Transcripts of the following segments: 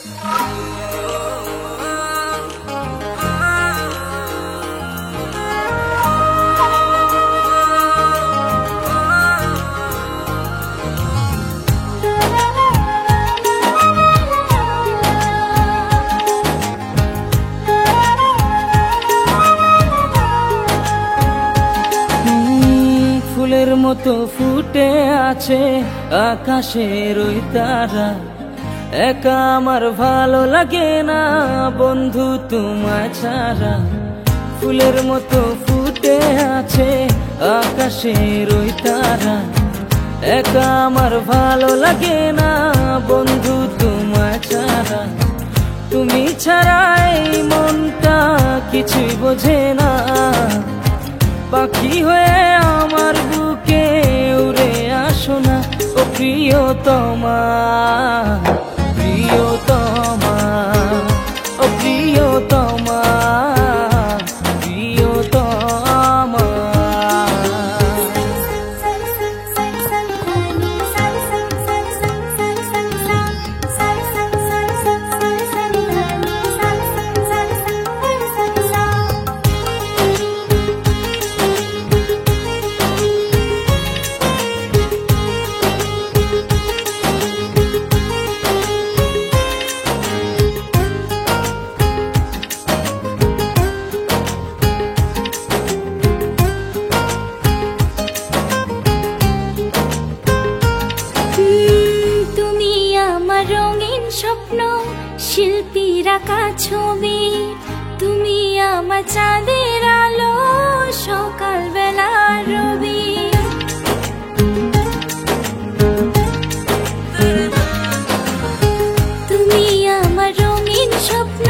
ফুলের মতো ফুটে আছে আকাশের ওই তারা, একা আমার ভালো লাগে না বন্ধু তোমায় ছাড়া। ফুলের মতো ফুটে আছে আকাশের ওই তারা, একা আমার ভালো লাগে না বন্ধু তোমায় ছাড়া। তুমি ছাড়া এই মনটা কিছুই বোঝে না, পাখি হয়ে আমার বুকে উড়ে আসো না ও প্রিয়তমা, প্রিয়তমা, ও প্রিয়তমা, প্রিয়তমা। স্বপ্ন শিল্পীর আঁকা ছবি, তুমি আমার চাঁদের আলো সকাল বেলা রবি। তুমি আমার রঙিন স্বপ্ন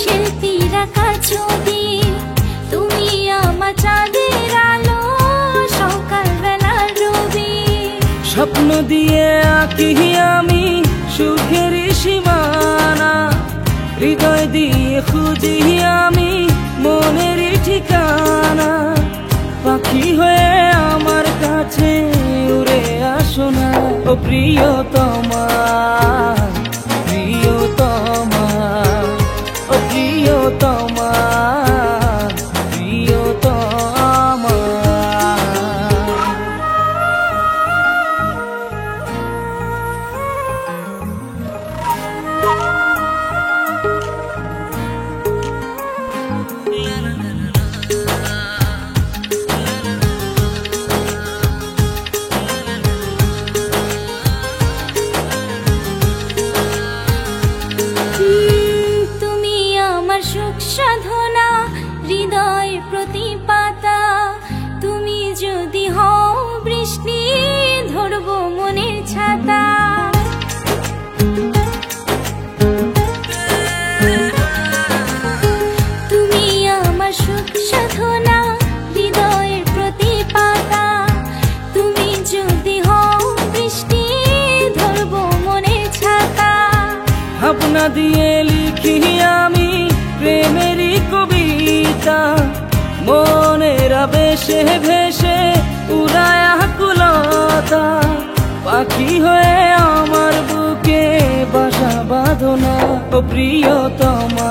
শিল্পীর আঁকা ছবি, তুমি আমার চাঁদের আলো সকাল বেলা রবি। স্বপ্ন দিয়ে আঁকি আমি সুখের সীমানা, হৃদয় দিয়ে খুঁজি আমি মনের ঠিকানা। পাখি হয়ে আমার কাছে উড়ে আসো না ও প্রিয়তমা, প্রিয়তমা, ও প্রিয়তমা, প্রিয়তমা। তুমি আমার সুখ সাধনা, হৃদয় প্রতি পাতা। তুমি যদি হও বৃষ্টি ধরবো মনের ছাতা। তুমি আমার সুখ সাধনা, হৃদয়ের প্রতি পাতা। তুমি যদি হও বৃষ্টি ধরবো মনের ছাতা। ভাবনা দিয়ে লিখি আমি প্রেমেরই কবিতা, মনের আবেশে ভেসে উড়ায় আকুলতা। পাখি হয়ে আমার বুকে বাসা বাঁধো না ও প্রিয়তমা।